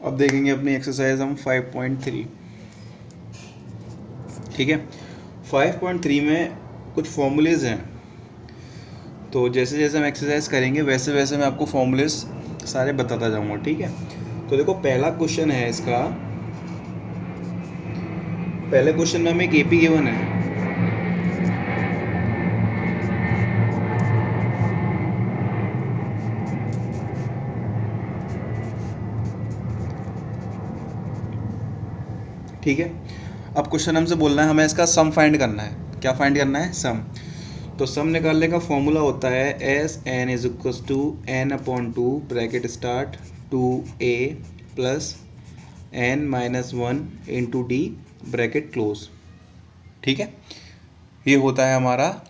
अब देखेंगे अपनी एक्सरसाइज हम 5.3। ठीक है, 5.3 में कुछ फॉर्मूलेज हैं, तो जैसे जैसे हम एक्सरसाइज करेंगे वैसे वैसे मैं आपको फॉर्मूलेज सारे बताता जाऊंगा। ठीक है, तो देखो पहला क्वेश्चन है इसका, पहले क्वेश्चन में हमें एक एपी गिवन है। ठीक है, अब क्वेश्चन हमसे बोलना है हमें इसका सम फाइंड करना है। क्या फाइंड करना है? सम। तो सम निकालने का फॉर्मूला होता है S N is equals to N upon two bracket start 2a plus N minus 1 into D bracket close. ठीक है, ये होता है हमारा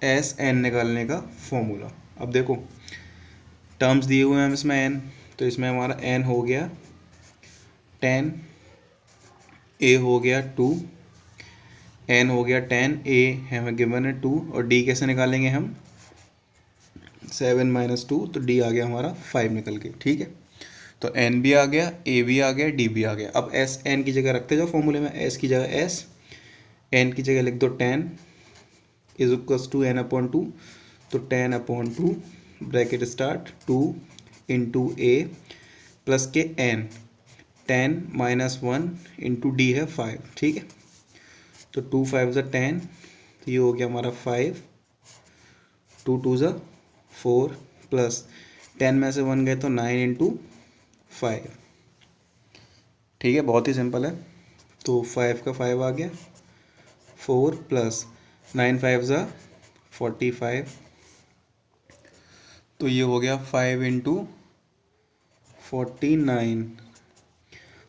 एस एन निकालने का फॉर्मूला। अब देखो टर्म्स दिए हुए हैं इसमें एन, तो इसमें हमारा एन हो गया 10, ए हो गया 2, एन हो गया 10, ए हमें गिवन है 2, और डी कैसे निकालेंगे हम? 7 माइनस 2, तो डी आ गया हमारा 5 निकल के। ठीक है, तो एन भी आ गया, ए भी आ गया, डी भी आ गया। अब एस एन की जगह रखते जाओ फॉर्मूले में, एस की जगह एस, एन की जगह लिख दो 10 is equals to N upon 2, तो 10 upon 2 bracket start 2 into A plus के एन, 10 माइनस 1 इंटू डी है 5। ठीक है, तो 2 5 ज़ा 10, तो ये हो गया हमारा 5, 2 2 ज़ा 4 प्लस 10 में से 1 गए तो 9 इंटू 5। ठीक है, बहुत ही सिंपल है। तो 5 का 5 आ गया, 4 प्लस 9 5 ज़ा 45, तो ये हो गया 5 इंटू 49।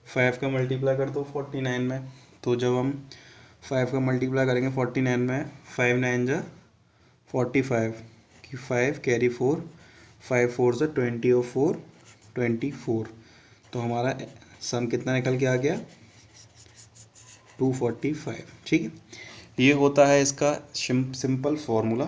5 का मल्टीप्लाई कर दो 49 में, तो जब हम 5 का मल्टीप्लाई करेंगे 49 में, 5 9 ज़ा 45 कि 5 कैरी 4, 5 4 ज़ा 20 और 4 24, तो हमारा सम कितना निकल के आ गया? 245। ठीक है, ये होता है इसका सिंपल फॉर्मूला।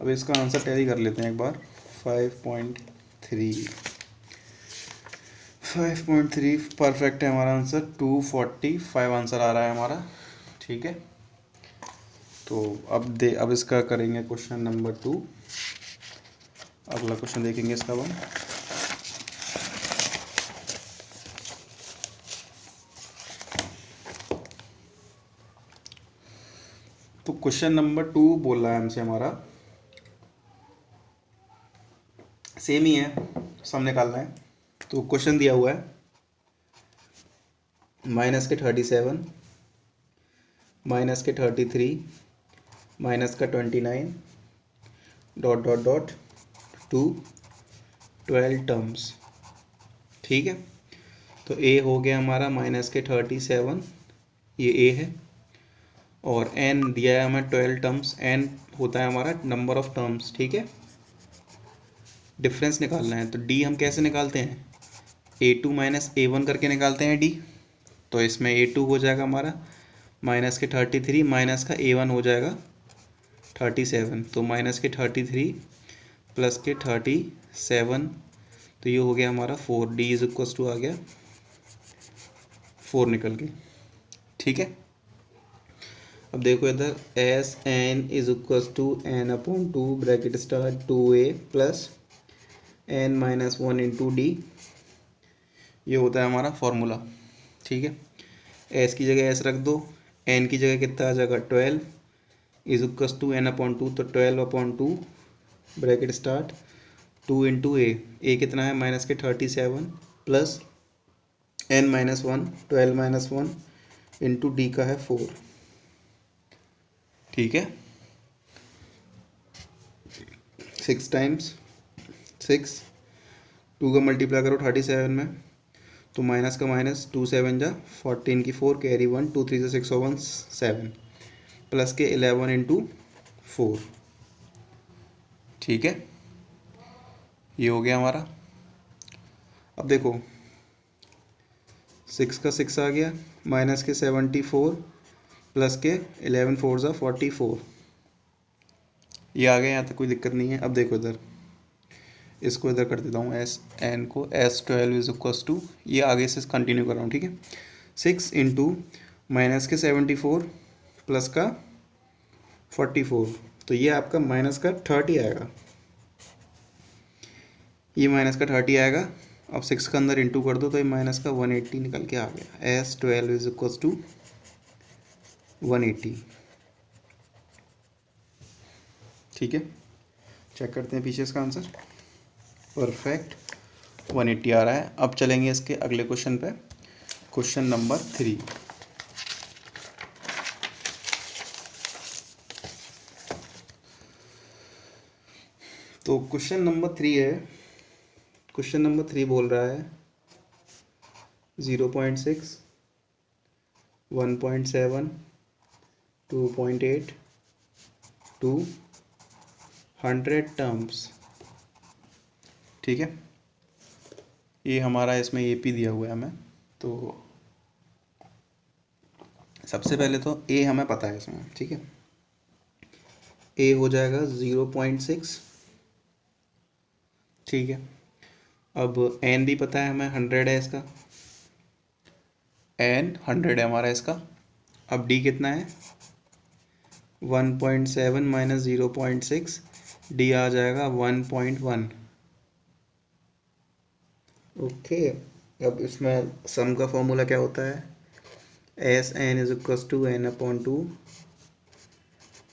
अब इसका आंसर टैली कर लेते हैं एक बार। 5.3 परफेक्ट है हमारा आंसर, 245 आंसर आ रहा है हमारा। ठीक है, तो अब इसका करेंगे क्वेश्चन नंबर 2। अगला क्वेश्चन देखेंगे इसका हम। तो क्वेश्चन नंबर 2 बोल रहा है हमसे, हमारा सेम ही है, सम निकालना है। तो क्वेश्चन दिया हुआ है माइनस के 37, माइनस के 33, माइनस का 29 dot dot dot to 12 terms. ठीक है, तो ए हो गया हमारा माइनस के 37, ये ए है, और एन दिया है हमें 12 टर्म्स। एन होता है हमारा नंबर ऑफ टर्म्स। ठीक है, डिफरेंस निकालना है, तो डी हम कैसे निकालते हैं? a2 माइनस a1 करके निकालते हैं डी। तो इसमें a2 हो जाएगा हमारा माइनस के 33, माइनस का a1 हो जाएगा 37, तो माइनस के 33 प्लस के 37, तो ये हो गया हमारा 4, डी इज इक्वल्स टू आ गया 4 निकल के। ठीक है, अब देखो इधर S N is equals to N upon 2 bracket start 2a plus N minus 1 into D, ये होता है हमारा फॉर्मूला। ठीक है, एस की जगह एस रख दो, एन की जगह कितना आ जाएगा 12 is equals to N upon 2, तो 12 upon 2 bracket start 2 into A कितना है माइनस के 37 plus N minus 1, 12 minus 1 into D का है 4। ठीक है, 6 टाइम्स 6, 2 का मल्टीप्लाई करो 37 में, तो माइनस का माइनस 2 7 जा 14 की 4 कैरी 1, 2 3 से 6 1 7 प्लस के 11 इंटू 4। ठीक है, ये हो गया हमारा। अब देखो 6 का 6 आ गया, माइनस के 74 प्लस के 11 4 ज़ा 44, ये आ गया, यहाँ तक कोई दिक्कत नहीं है। अब देखो इधर इसको इधर कर देता हूँ एस एन को S12 = ये आगे से कंटिन्यू कर रहा हूँ, ठीक है। 6 इंटू माइनस के 74 प्लस का 44, तो ये आपका माइनस का 30 आएगा, ये माइनस का 30 आएगा। अब 6 का अंदर इंटू कर दो तो ये माइनस का 180 निकल के आ गया। S12 = 180, ठीक है। चेक करते हैं पीछे इसका आंसर, परफेक्ट 180 आ रहा है। अब चलेंगे इसके अगले क्वेश्चन पे, क्वेश्चन नंबर 3। तो क्वेश्चन नंबर 3 है, क्वेश्चन नंबर 3 बोल रहा है 0.6, 1.7, 2.8 टू 100 टर्म्स, ठीक है। ये हमारा इसमें AP दिया हुआ है हमें। तो सबसे पहले तो A हमें पता है इसमें, ठीक है। A हो जाएगा 0.6, ठीक है। अब N भी पता है हमें, 100 है इसका, N 100 है हमारा इसका। अब D कितना है, 1.7 माइनस 0.6, D आ जाएगा 1.1, ओके। अब इसमें सम का फॉर्मूला क्या होता है, SN = n/2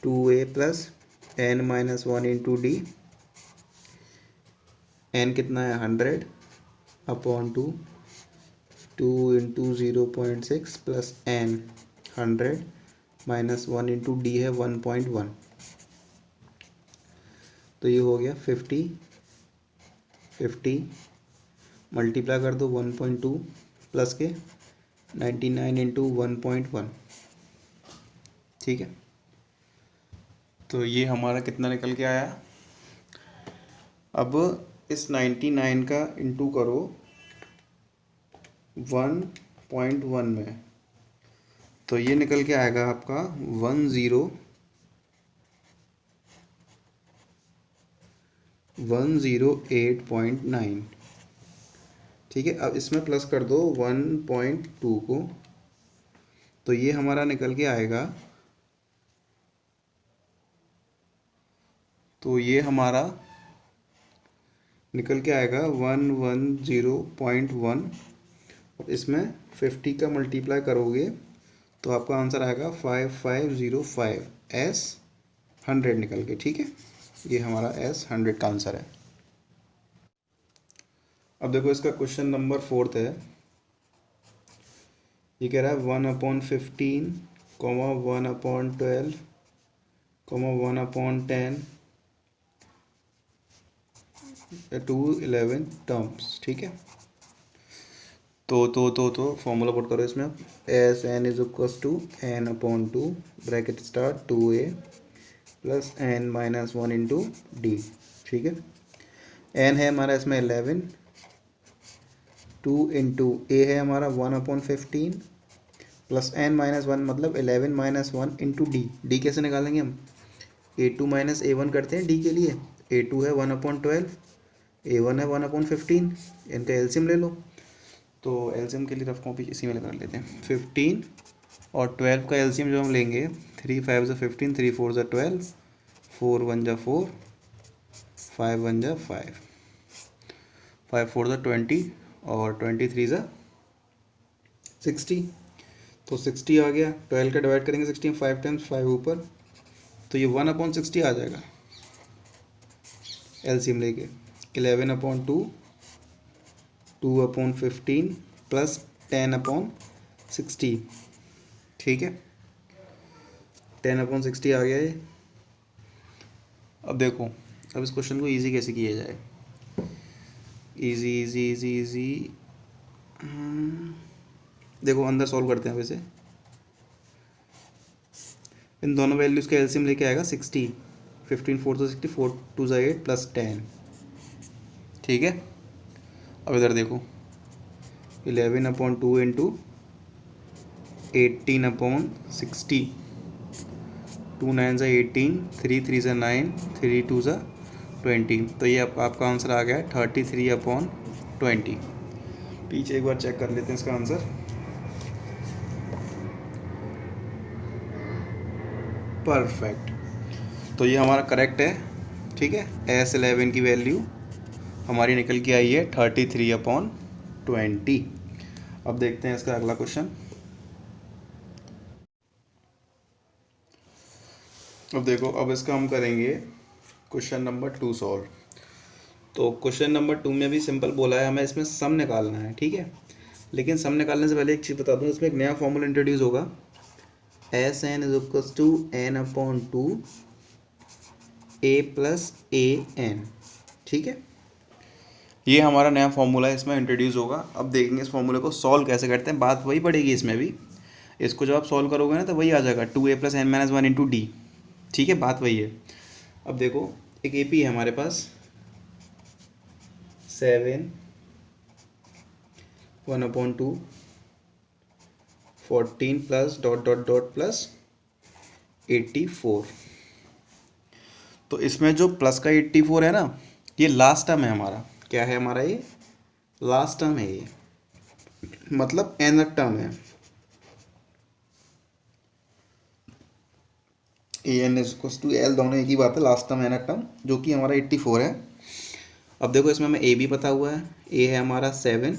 2a plus n-1 into D. n कितना है 100/2, 2 into 0.6 plus n 100 -1 into D है 1.1, तो ये हो गया 50 मल्टीप्लाई कर दो 1.2 प्लस के 99 इंटू 1.1, ठीक है। तो ये हमारा कितना निकल के आया। अब इस 99 का इंटू करो 1.1 में, तो ये निकल के आएगा आपका 108.9, ठीक है। अब इसमें प्लस कर दो 1.2 को, तो ये हमारा निकल के आएगा, तो ये हमारा निकल के आएगा 110.1, और इसमें 50 का मल्टीप्लाई करोगे तो आपका आंसर आएगा 5505, S100 निकल के, ठीक है। ये हमारा S100 का आंसर है। अब देखो इसका क्वेश्चन नंबर 4 है। ये कह रहा है 1/15, 1/12, 1/10 टू 11 टर्म्स, ठीक है। तो फॉर्मूला पुट करो इसमें, SN = n/2 bracket start 2a plus n-1 into D, ठीक है। n है हमारा इसमें 11, 2 इंटू a है हमारा 1/15 प्लस n-1 मतलब 11-1 इंटू डी कैसे निकालेंगे हम, a2 माइनस a1 करते हैं डी के लिए। a2 है 1/12, a1 है 1/15, इनका एलसीएम ले लो। तो एलसीएम के लिए रफ कॉपी इसी में कर लेते हैं। 15 और 12 का एलसीएम जो हम लेंगे, 3 5 = 15, 3 4 = 12, 4 1 = 4, 5 1 = 5, 5 4 = 20 और 23 = 60। तो 60 आ गया, 12 का डिवाइड करेंगे 60 में, 5 टाइम्स 5 ऊपर, तो ये 1/60 आ जाएगा एलसीएम लेके। 11/2, 2/15 प्लस 10/60, ठीक है। 10/60 आ गया ये। अब देखो, अब इस क्वेश्चन को इजी कैसे किया जाए, इजी देखो अंदर सॉल्व करते हैं। वैसे इन दोनों वैल्यूज़ का एलसीएम लेके आएगा 60, 15 4 = 60, 4 2 = 8 प्लस 10, ठीक है। अब इधर देखो 11/2 इंटू 18/60, 2 9 = 18, 3 3 = 9, 3 2 = 20, तो ये आपका आंसर आ गया 33/20। पीछे एक बार चेक कर लेते हैं इसका आंसर। परफेक्ट, तो ये हमारा करेक्ट है। ठीक है, S11 की वैल्यू हमारी निकल के आई है 33/20। अब देखते हैं इसका अगला क्वेश्चन। अब देखो, अब इसका हम करेंगे क्वेश्चन नंबर 2 सॉल्व। तो क्वेश्चन नंबर 2 में भी सिंपल बोला है, हमें इसमें सम निकालना है। ठीक है, लेकिन सम निकालने से पहले एक चीज़ बता दूँ, इसमें एक नया फॉर्मूला इंट्रोड्यूस होगा, SN = n/2 A + AN। ठीक है, ये हमारा नया फॉर्मूला है, इसमें इंट्रोड्यूस होगा। अब देखेंगे इस फॉर्मूले को सॉल्व कैसे करते हैं, बात वही पड़ेगी इसमें भी। इसको जब आप सॉल्व करोगे ना तो वही आ जाएगा 2A + n - 1 × D। ठीक है, बात वही है। अब देखो, एक AP है हमारे पास 7 1/2 14 प्लस ... प्लस 84। तो इसमें जो प्लस का 84 है ना, ये लास्ट टर्म है हमारा। क्या है हमारा? ये लास्ट टर्म है, ये मतलब nth टर्म है। AN = L, दोनों एक ही बात है, लास्ट टर्म nth टर्म, जो कि हमारा 84 है। अब देखो, इसमें हमें A भी पता हुआ है, A है हमारा 7,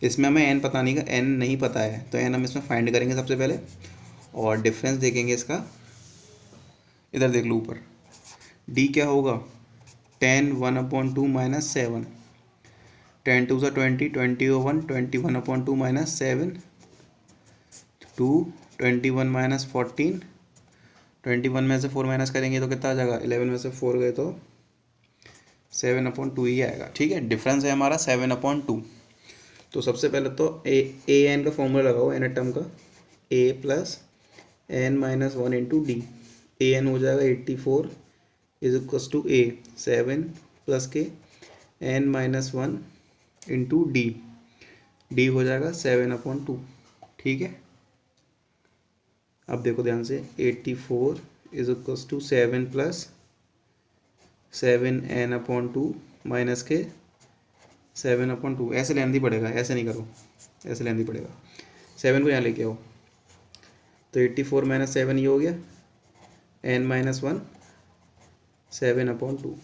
इसमें हमें n पता नहीं, n नहीं पता है, तो n हम इसमें फाइंड करेंगे सबसे पहले, और डिफरेंस देखेंगे इसका। इधर देख लो ऊपर, D क्या होगा? 10 1/2 - 7, 10 2 = 20, 20 × 1 21/2 - 7, 2 21 - 14, 21 में से 4 माइनस करेंगे तो कितना आ जाएगा? 11 में से 4 गए तो 7/2 ही आएगा। ठीक है, डिफरेंस है हमारा 7/2। तो सबसे पहले तो AN का फॉर्मूला लगाओ, n टर्म का, A + n - 1 × D। AN हो जाएगा 84 = A 7 + के n - 1 × D। D हो जाएगा 7/2। ठीक है, अब देखो ध्यान से, 84 = 7 + 7n/2 माइनस के 7/2। ऐसे लेंदी पड़ेगा, ऐसे नहीं करो, ऐसे लेंदी पड़ेगा। 7 को यहाँ लेके आओ, तो 84 - 7 ये हो गया, n - 1 7/2।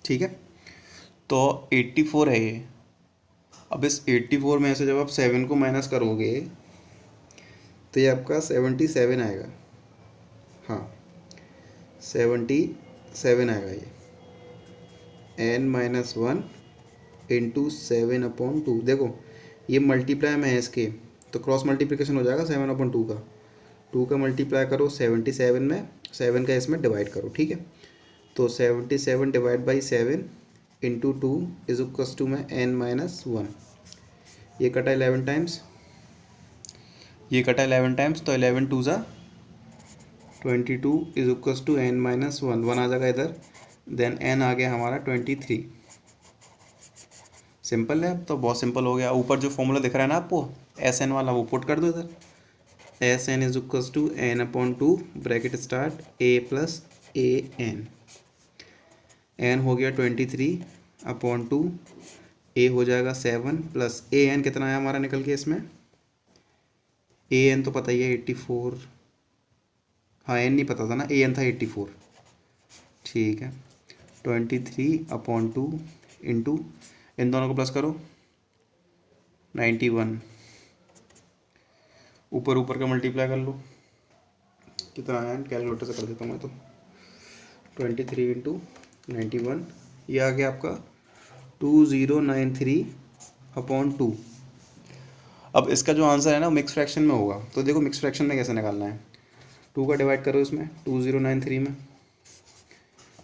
ठीक है, तो 84 है ये। अब इस 84 में से जब आप 7 को माइनस करोगे तो ये आपका 77 आएगा। हाँ, 77 आएगा ये, n - 1 × 7/2। देखो, ये मल्टीप्लाई में है इसके, तो क्रॉस मल्टीप्लिकेशन हो जाएगा 7/2 का। 2 का मल्टीप्लाई करो 77 में, 7 का इसमें डिवाइड करो। ठीक है, तो 77 / 7 × 2 = में n - 1। ये कटा 11 टाइम्स, ये कटा 11 टाइम्स, तो 11 2 ज़ा 22 = n - 1। 1 आ जाएगा इधर, देन n आ गया हमारा 23। सिंपल है, तो बहुत सिंपल हो गया। ऊपर जो फॉर्मूला दिख रहा है ना आपको, SN वाला, वो पुट कर दो इधर। SN = n/2 bracket start A + AN। n हो गया 23/2, A हो जाएगा 7 प्लस AN कितना आया हमारा निकल के इसमें? AN तो पता ही है 84। हाँ, n नहीं पता था ना, AN था 84। ठीक है, 23/2 इंटू, इन दोनों को प्लस करो 91, ऊपर ऊपर का मल्टीप्लाई कर लो, कितना आया? कैलकुलेटर से कर देता हूँ मैं तो। 23 × 91, ये आ गया आपका 2093/2। अब इसका जो आंसर है ना, मिक्स फ्रैक्शन में होगा। तो देखो, मिक्स फ्रैक्शन में कैसे निकालना है, 2 का डिवाइड करो इसमें 2093 में,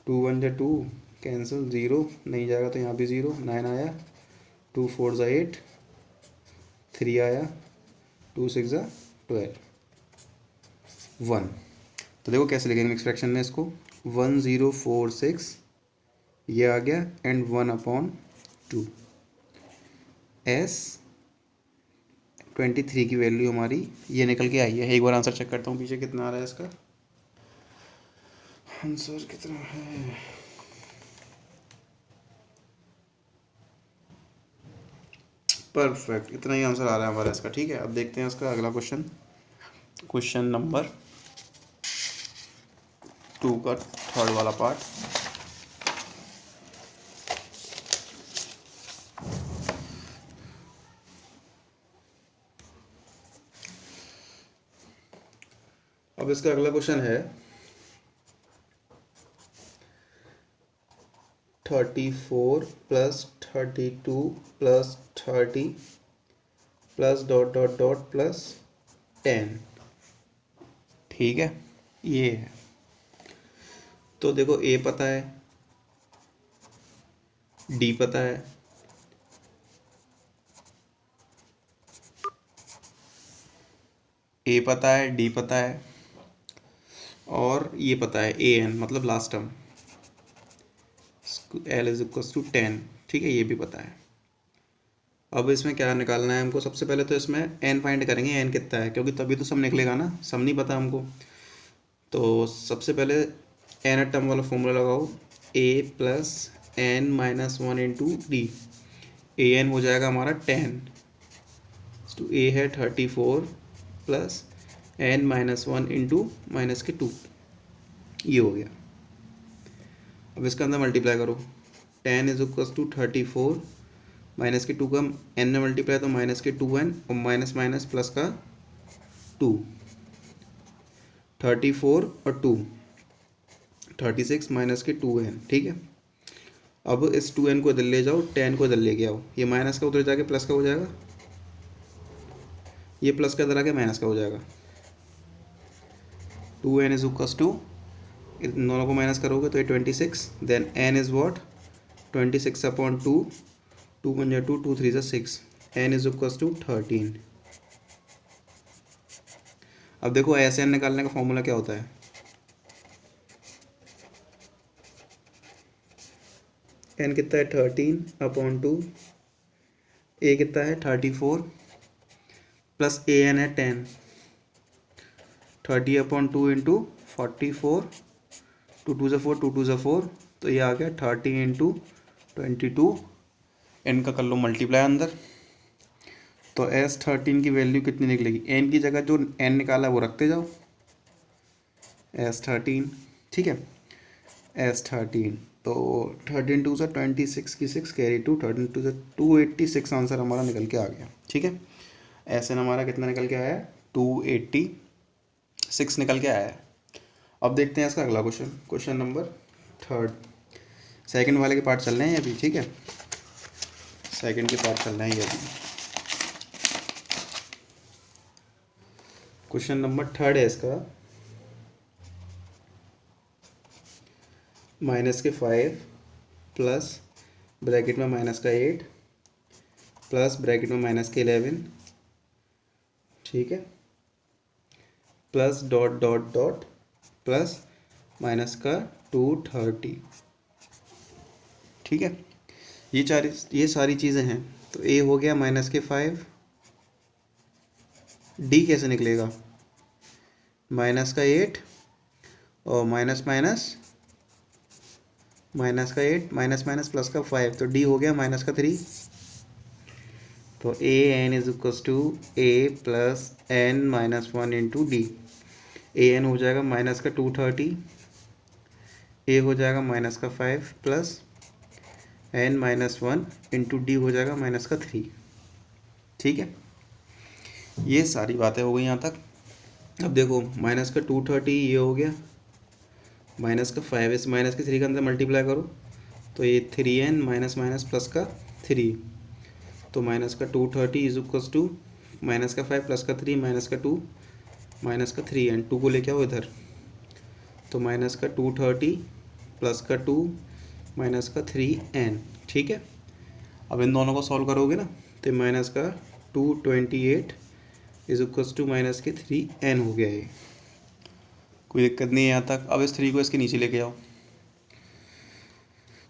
2 1 × 2 कैंसिल, 0 नहीं जाएगा तो यहाँ भी 0, 9 आया, 2 4 = 8, 3 आया, 2 6 = 12, 1। तो देखो कैसे लिखेंगे मिक्स फ्रैक्शन में इसको, 1046 ये आ गया, एंड 1/2। S23 की वैल्यू हमारी ये निकल के आई है। एक बार आंसर चेक करता हूँ पीछे कितना आ रहा है इसका। आंसर कितना है? परफेक्ट, इतना ही आंसर आ रहा है हमारा इसका। ठीक है, अब देखते हैं इसका अगला क्वेश्चन, क्वेश्चन नंबर 2 का थर्ड वाला पार्ट। अब इसका अगला क्वेश्चन है 34 plus 32 plus 30 plus dot dot dot plus 10। ठीक है, ये है। तो देखो ए पता है, डी पता है, ए पता है, डी पता है, और ये पता है ए एन, मतलब last term L is equal to 10। ठीक है, ये भी पता है। अब इसमें क्या निकालना है हमको? सबसे पहले तो इसमें एन फाइंड करेंगे, एन कितना है, क्योंकि तभी तो सब निकलेगा ना, सब नहीं पता हमको। तो सबसे पहले एन टर्म वाला फॉर्मूला लगाओ, A plus N minus 1 into D. A N हो जाएगा हमारा 10, तो ए है 34 plus N minus 1 into minus के 2, ये हो गया। अब इसके अंदर मल्टीप्लाई करो, 10 इज इक्वल टू 34 माइनस के 2 का एन में मल्टीप्लाई तो माइनस के 2n, और माइनस माइनस प्लस का 2, 34 और 2 36 माइनस के 2n। ठीक है, अब इस 2n को इधर ले जाओ, 10 को इधर लेके आओ, ये माइनस का उधर जाके प्लस का हो जाएगा, ये प्लस का इधर आके माइनस का हो जाएगा। 2n इज इक्वल टू, इन दोनों को माइनस करोगे तो ये 26, then n is what 26 upon 2, 2 1 जा 2, 2 3 जा 6, n इज इक्वल टू 13। अब देखो ऐसे n निकालने का फॉर्मूला क्या होता है? n कितना है 13 अपॉन 2, a कितना है 34 प्लस ए एन है 10, 30 अपॉन 2 इंटू 44, 2 2 ज़ा 4, 2 2 ज़ा 4, तो ये आ गया 30 इंटू 22। एन का कर लो मल्टीप्लाई अंदर, तो एस 13 की वैल्यू कितनी निकलेगी? एन की जगह जो एन निकाला है वो रखते जाओ, एस 13। ठीक है, एस 13, तो 13 टू सा 26 की 6 कैरी 2, 13 टू सा 286 आंसर हमारा निकल के आ गया। ठीक है, एस एन हमारा कितना निकल के आया है? 286 निकल के आया है। अब देखते हैं इसका अगला question, question number third. Second वाले के पार्ट चल रहे हैं अभी। ठीक है, सेकंड के पार्ट चल रहे हैं ये अभी। क्वेश्चन नंबर थर्ड है इसका, माइनस के 5 प्लस ब्रैकेट में माइनस का 8 प्लस ब्रैकेट में माइनस के 11। ठीक है, plus dot dot dot plus minus का 230। ठीक है, ये सारी चीज़ें हैं। तो ए हो गया माइनस के 5, डी कैसे निकलेगा? माइनस का 8 और माइनस माइनस माइनस का 8, माइनस माइनस प्लस का 5, तो डी हो गया माइनस का 3। तो A N is equal to A plus N minus 1 into D. A N हो जाएगा माइनस का 230, ए हो जाएगा माइनस का 5 plus N minus 1 into D हो जाएगा माइनस का 3। ठीक है, ये सारी बातें हो गई यहाँ तक। अब देखो माइनस का 230 ये हो गया, माइनस का 5 इस माइनस के 3 के अंदर मल्टीप्लाई करो तो ये 3n माइनस माइनस प्लस का 3, तो माइनस का 230 इज इक्वल्स टू माइनस का 5 प्लस का 3 माइनस का 2 माइनस का 3n, 2 को लेके आओ इधर, तो माइनस का 230 प्लस का 2 माइनस का 3n। ठीक है, अब इन दोनों को सॉल्व करोगे ना तो माइनस का 228 इज इक्वल्स टू माइनस के 3n हो गया। ये कोई दिक्कत नहीं है यहाँ तक। अब इस 3 को इसके नीचे लेके आओ,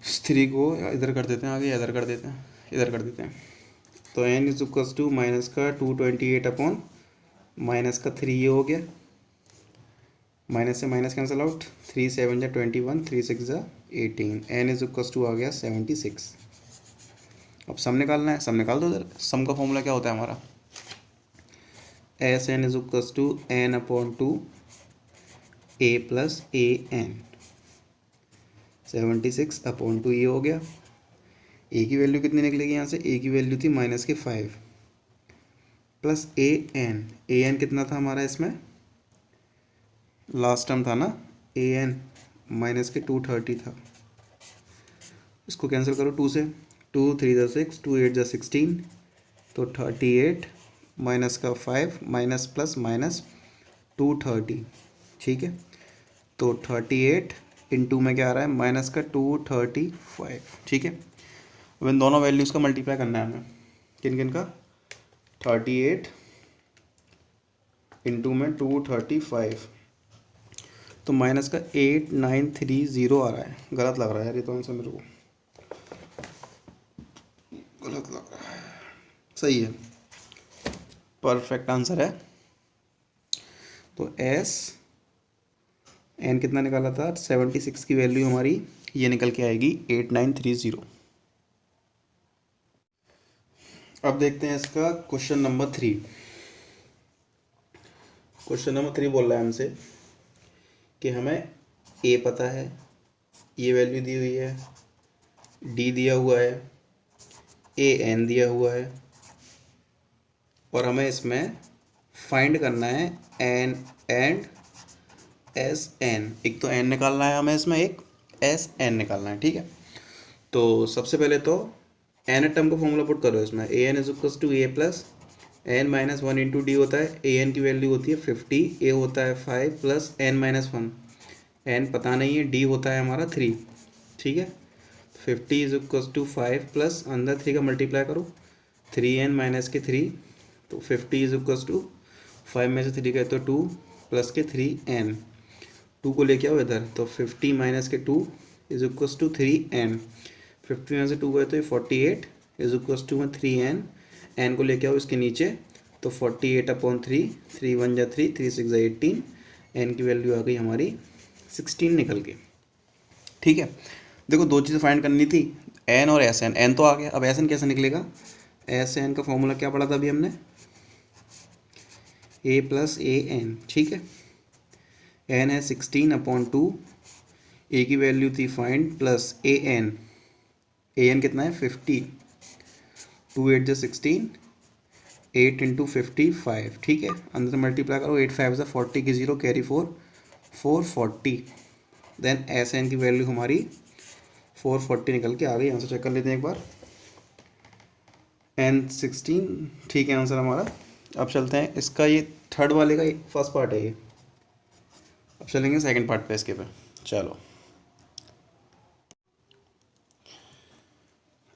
इस 3 को इधर कर देते हैं, आगे इधर कर देते हैं, इधर कर देते हैं, तो n is equals to minus का 228 अपॉन माइनस का 3 ये हो गया, माइनस से माइनस कैंसिल आउट, 3 7 जा 21, 3 6 जा 18, n इज इक्वल टू आ गया 76। अब सम निकालना है, सम निकाल दो इधर। सम का फॉर्मूला क्या होता है हमारा, S N is equal to N upon two A plus A N, 76 upon two, ये हो गया। ए की वैल्यू कितनी निकलेगी यहाँ से, ए की वैल्यू थी -5 प्लस ए एन कितना था हमारा इसमें, लास्ट टर्म था ना, ए एन -230 था। इसको कैंसिल करो 2 से, 2 3 जा 6, 2 8 जा 16, तो 38 -5 माइनस प्लस माइनस 230, ठीक है। तो 38 इंटू में क्या आ रहा है, माइनस का 235, ठीक है। अब इन दोनों वैल्यूज़ का मल्टीप्लाई करना है हमें, किन किन का, 38 इंटू में 235, तो माइनस का 8930 आ रहा है। गलत लग रहा है यार ये तो आंसर मेरे को, गलत लग रहा है, सही है, परफेक्ट आंसर है। तो एस एन कितना निकाला था, 76 की वैल्यू हमारी ये निकल के आएगी 8930। अब देखते हैं इसका क्वेश्चन नंबर 3। क्वेश्चन नंबर 3 बोल रहा है हमसे कि हमें ए पता है, ये वैल्यू दी हुई है, डी दिया हुआ है, ए एन दिया हुआ है, और हमें इसमें फाइंड करना है एन एंड एस एन। एक तो एन निकालना है हमें इसमें, एक एस एन निकालना है, ठीक है। तो सबसे पहले तो एन टर्म का फॉर्मूला पुट करो इसमें, A N is equal to A plus N minus 1 into D होता है, ए एन की वैल्यू होती है 50, ए होता है 5 प्लस एन माइनस 1, एन पता नहीं है, डी होता है हमारा 3, ठीक है। 50 इज इक्वल टू 5 प्लस अंदर 3 का मल्टीप्लाई करो, 3n माइनस के 3, तो 50 इज इक्वल टू 5 में से 3 गए तो 2 प्लस के 3n, 2 को लेके आओ इधर, तो 50 माइनस के 2 इज इक्वल टू 3n, 50 में से 2 गए तो 48 is equal to 3n, n को लेके आओ इसके नीचे, तो 48 अपॉन 3, 3 1 जा 3, 3 6 जा 18, n की वैल्यू आ गई हमारी 16 निकल के, ठीक है। देखो दो चीज़ें फाइंड करनी थी, n और एस एन, एन तो आ गया, अब एस एन कैसे निकलेगा, एस एन का फॉर्मूला क्या पढ़ा था अभी हमने, ए प्लस ए एन, ठीक है। एन है 16 अपॉन 2, ए की वैल्यू थी फाइंड, प्लस ए एन कितना है 50, 2 8 जा 16, 8 इंटू 55, ठीक है। अंदर से मल्टीप्लाई करो, 8 5 जा 40 की 0 कैरी 4, 440, देन एस एन की वैल्यू हमारी 440 निकल के आ गई। आंसर चेक कर लेते हैं एक बार, n 16, ठीक है आंसर हमारा। अब चलते हैं इसका, ये थर्ड वाले का फर्स्ट पार्ट है ये, अब चलेंगे सेकंड पार्ट पे इसके पे, चलो।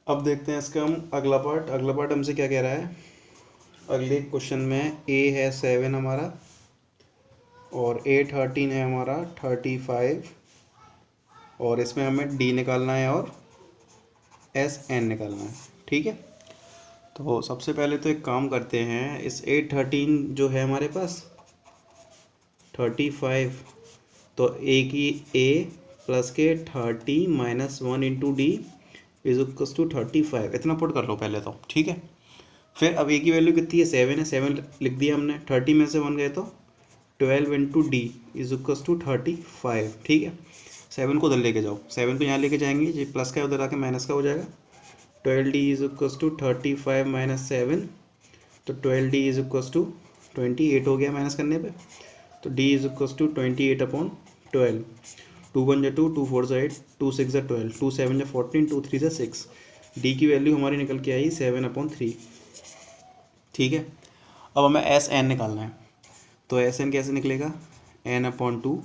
अब देखते हैं इसका हम अगला पार्ट हमसे क्या कह रहा है। अगले क्वेश्चन में ए है 7 हमारा, और ए 13 है हमारा 35, और इसमें हमें डी निकालना है और एस एन निकालना है, ठीक है। तो सबसे पहले तो एक काम करते हैं, इस 8 13 जो है हमारे पास 35, तो ए की ए प्लस के 30 minus 1 into D is equal to 35, इतना पुट कर लो पहले तो, ठीक है। फिर अब ए की वैल्यू कितनी है, 7 है, 7 लिख दिया हमने, 30 में से 1 गए तो 12 into D is equal to 35, ठीक है। 7 को उधर लेके जाओ, 7 को यहाँ लेके जाएंगे, ये प्लस का उधर आके माइनस का हो जाएगा, 12d is equal to 35 minus 7, तो 12d इज इक्वल टू 28 हो गया माइनस करने पे, तो d is equal to 28 upon 12, 2 1 जा 2, 2 4 जा 8, 2 6 जा 12, 2 7 जा 14, 2 3 जा 6, d की वैल्यू हमारी निकल के आई 7 अपॉन 3, ठीक है। अब हमें एस एन निकालना है, तो एस एन कैसे निकलेगा, n upon 2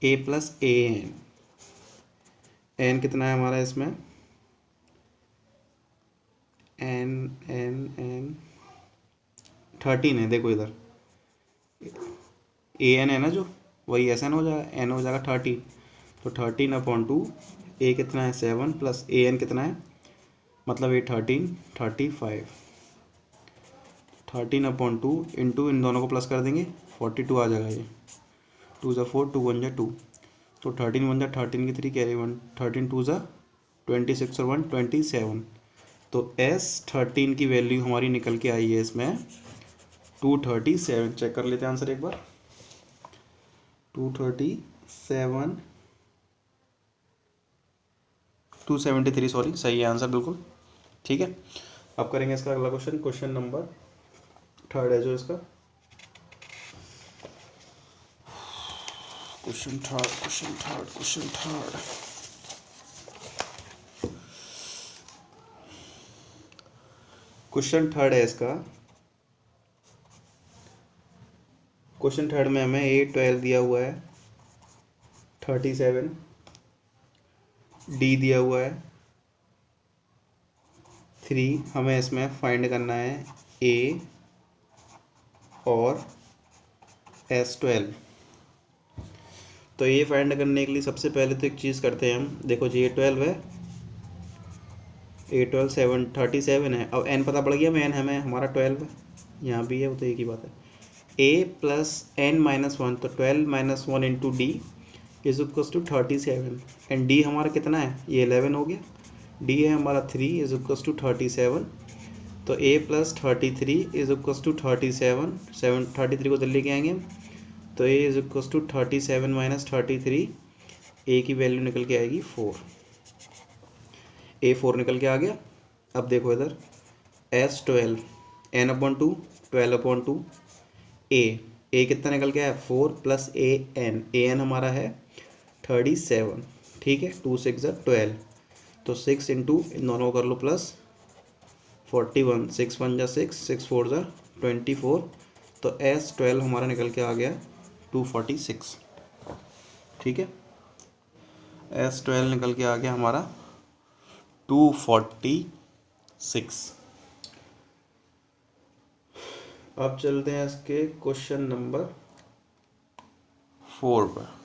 A plus A N, N कितना है हमारा इसमें, एन 13 है, देखो इधर ए एन है ना जो, वही एस एन हो जाएगा, एन हो जाएगा 13, तो 13 अपॉन 2, ए कितना है 7 प्लस ए एन कितना है, मतलब ये 13 35, 13 अपॉन 2 इंटू इन दोनों को प्लस कर देंगे 42 आ जाएगा ये, 2 ज़ा 4, 2 1 ज़ा 2, तो 13 1 ज़ा 13 की 3 कैरी 1, 13 2 ज़ा 26 और 1 27। तो S13 की वैल्यू हमारी निकल के आई है इसमें 237। चेक कर लेते हैं आंसर एक बार। 237 273 सॉरी, सही है आंसर बिल्कुल। ठीक है, अब करेंगे इसका अगला क्वेश्चन, क्वेश्चन नंबर 3 है जो इसका क्वेश्चन थर्ड है इसका। क्वेश्चन थर्ड में हमें A12 दिया हुआ है 37, D दिया हुआ है 3, हमें इसमें फाइंड करना है A और S12। तो ये फाइंड करने के लिए सबसे पहले तो एक चीज़ करते हैं हम, देखो जी A12 है, A12 37 है। अब n पता पड़ गया, में n हमें हमारा 12 है, यहाँ भी है, वो तो एक ही बात है। A प्लस n माइनस 1, तो 12 minus 1 into D is equal to 37, and D हमारा कितना है, ये 11 हो गया। डी है हमारा 3 इज इक्वल टू 37, तो A plus 33 is equal to 37, 33 को दिल्ली के आएंगे, तो A is equal to 37 minus 33, A की वैल्यू निकल के आएगी 4। A4 निकल के आ गया। अब देखो इधर S12 n/2 12/2, A कितना निकल के आया 4 प्लस AN हमारा है 37। ठीक है, 2 6 12, तो 6 इंटू इन दोनों को कर लो प्लस 41, 6 1 6, 6 4 24, तो S12 हमारा निकल के आ गया 246। ठीक है, S12 निकल के आ गया हमारा 246। अब चलते हैं इसके क्वेश्चन नंबर 4 पर।